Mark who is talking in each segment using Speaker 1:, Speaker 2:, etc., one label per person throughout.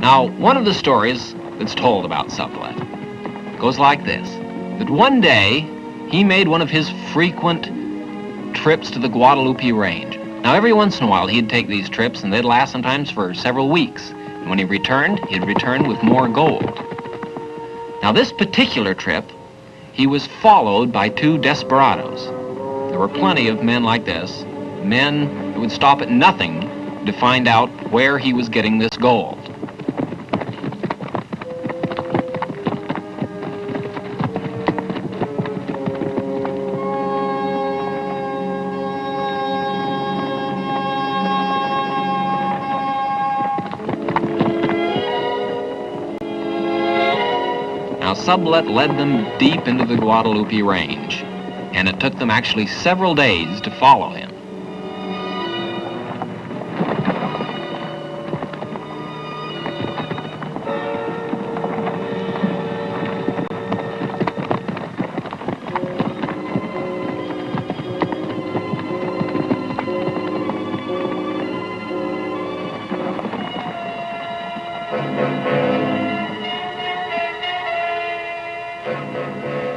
Speaker 1: Now, one of the stories that's told about Sublett goes like this, that one day he made one of his frequent trips to the Guadalupe Range. Now, every once in a while, he'd take these trips, and they'd last sometimes for several weeks. And when he returned, he'd return with more gold. Now, this particular trip, he was followed by two desperados. There were plenty of men like this, men who would stop at nothing to find out where he was getting this gold. Now, Sublett led them deep into the Guadalupe Range, and it took them actually several days to follow him.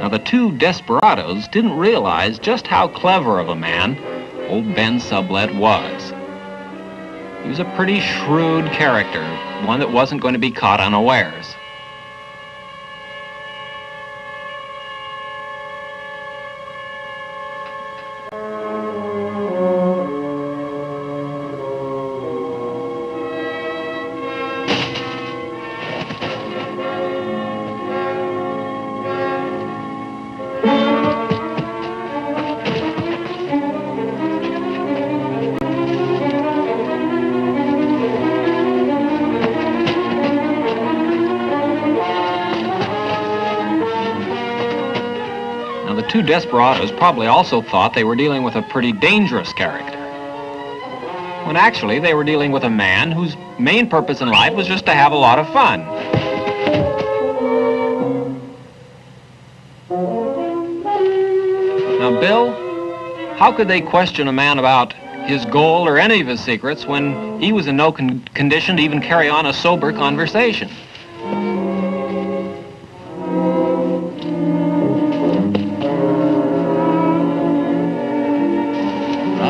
Speaker 1: Now, the two desperados didn't realize just how clever of a man old Ben Sublett was. He was a pretty shrewd character, one that wasn't going to be caught unawares. The two desperados probably also thought they were dealing with a pretty dangerous character, when actually they were dealing with a man whose main purpose in life was just to have a lot of fun. Now, Bill, how could they question a man about his gold or any of his secrets when he was in no condition to even carry on a sober conversation?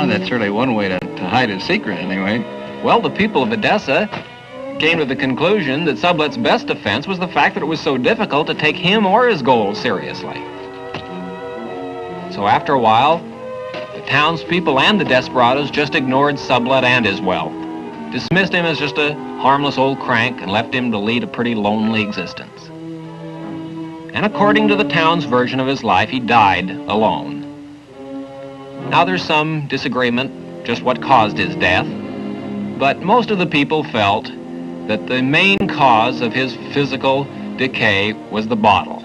Speaker 2: That's certainly one way to hide his secret, anyway.
Speaker 1: Well, the people of Edessa came to the conclusion that Sublett's best defense was the fact that it was so difficult to take him or his gold seriously. So after a while, the townspeople and the desperados just ignored Sublett and his wealth, dismissed him as just a harmless old crank, and left him to lead a pretty lonely existence. And according to the town's version of his life, he died alone. Now, there's some disagreement just what caused his death, but most of the people felt that the main cause of his physical decay was the bottle.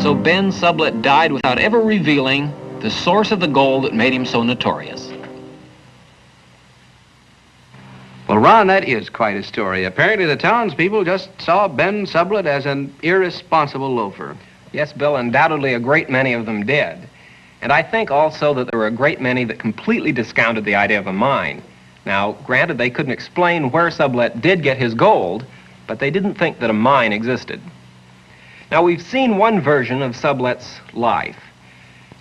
Speaker 1: So Ben Sublett died without ever revealing the source of the gold that made him so notorious.
Speaker 2: Well, Ron, that is quite a story. Apparently the townspeople just saw Ben Sublett as an irresponsible loafer.
Speaker 1: Yes, Bill, undoubtedly a great many of them did. And I think also that there were a great many that completely discounted the idea of a mine. Now, granted, they couldn't explain where Sublett did get his gold, but they didn't think that a mine existed. Now, we've seen one version of Sublett's life,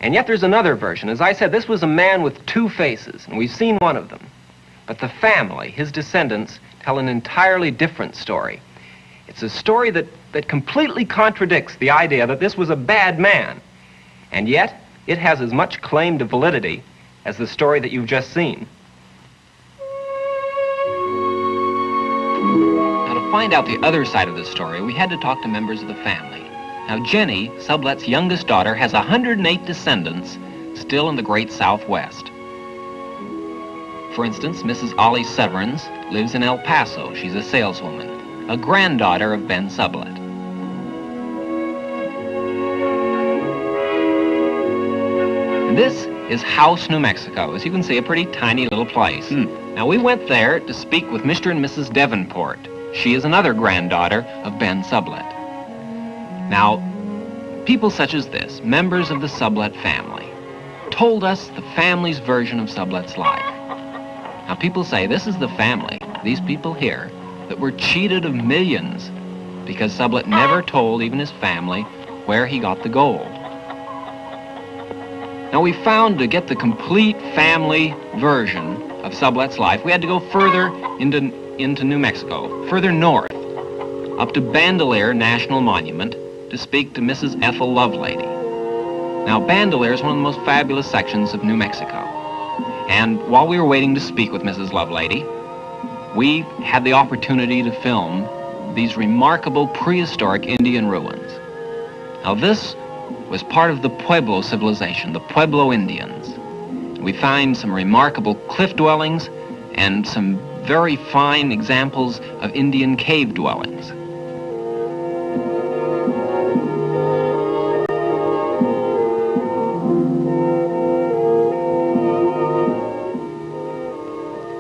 Speaker 1: and yet there's another version. As I said, this was a man with two faces, and we've seen one of them. But the family, his descendants, tell an entirely different story. It's a story that completely contradicts the idea that this was a bad man. And yet, it has as much claim to validity as the story that you've just seen. Now, to find out the other side of the story, we had to talk to members of the family. Now, Jenny, Sublett's youngest daughter, has 108 descendants still in the great Southwest. For instance, Mrs. Ollie Severance lives in El Paso. She's a saleswoman, a granddaughter of Ben Sublett. And this is House, New Mexico. As you can see, a pretty tiny little place. Now, we went there to speak with Mr. and Mrs. Davenport. She is another granddaughter of Ben Sublett. Now, People such as this, members of the Sublett family, told us the family's version of Sublett's life. Now, people say this is the family, these people here, that were cheated of millions because Sublett never told even his family where he got the gold. Now, we found to get the complete family version of Sublett's life, we had to go further into New Mexico, further north, up to Bandelier National Monument to speak to Mrs. Ethel Lovelady. Now, Bandelier is one of the most fabulous sections of New Mexico. And while we were waiting to speak with Mrs. Lovelady, we had the opportunity to film these remarkable prehistoric Indian ruins. Now, this was part of the Pueblo civilization, the Pueblo Indians. We find some remarkable cliff dwellings and some very fine examples of Indian cave dwellings.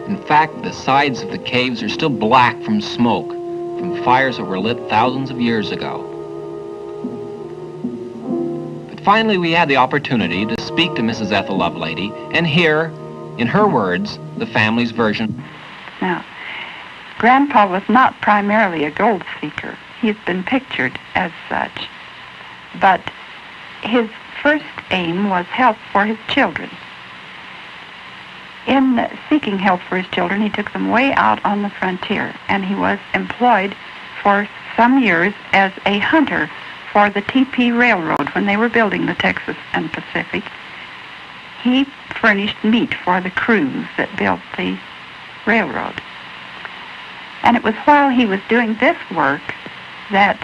Speaker 1: In fact, the sides of the caves are still black from smoke, from fires that were lit thousands of years ago. But finally, we had the opportunity to speak to Mrs. Ethel Lovelady and hear, in her words, the family's version.
Speaker 3: Now, Grandpa was not primarily a gold seeker. He's been pictured as such. But his first aim was help for his children. In seeking help for his children, he took them way out on the frontier, and he was employed for some years as a hunter for the TP Railroad when they were building the Texas and Pacific. He furnished meat for the crews that built the railroad. And it was while he was doing this work that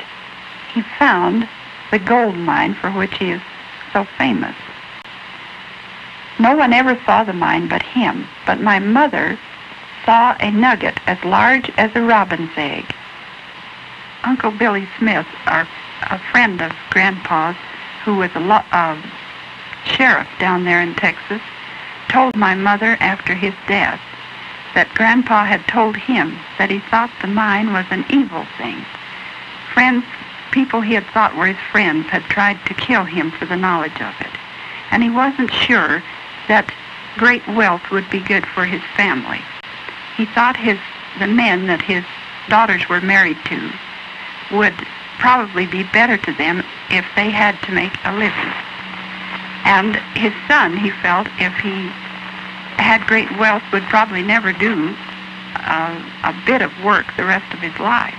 Speaker 3: he found the gold mine for which he is so famous. No one ever saw the mine but him, but my mother saw a nugget as large as a robin's egg. Uncle Billy Smith, a friend of Grandpa's, who was a sheriff down there in Texas, told my mother after his death that Grandpa had told him that he thought the mine was an evil thing. People he had thought were his friends, had tried to kill him for the knowledge of it. And he wasn't sure that great wealth would be good for his family. He thought the men that his daughters were married to would probably be better to them if they had to make a living. And his son, he felt, if he had great wealth, would probably never do a bit of work the rest of his life.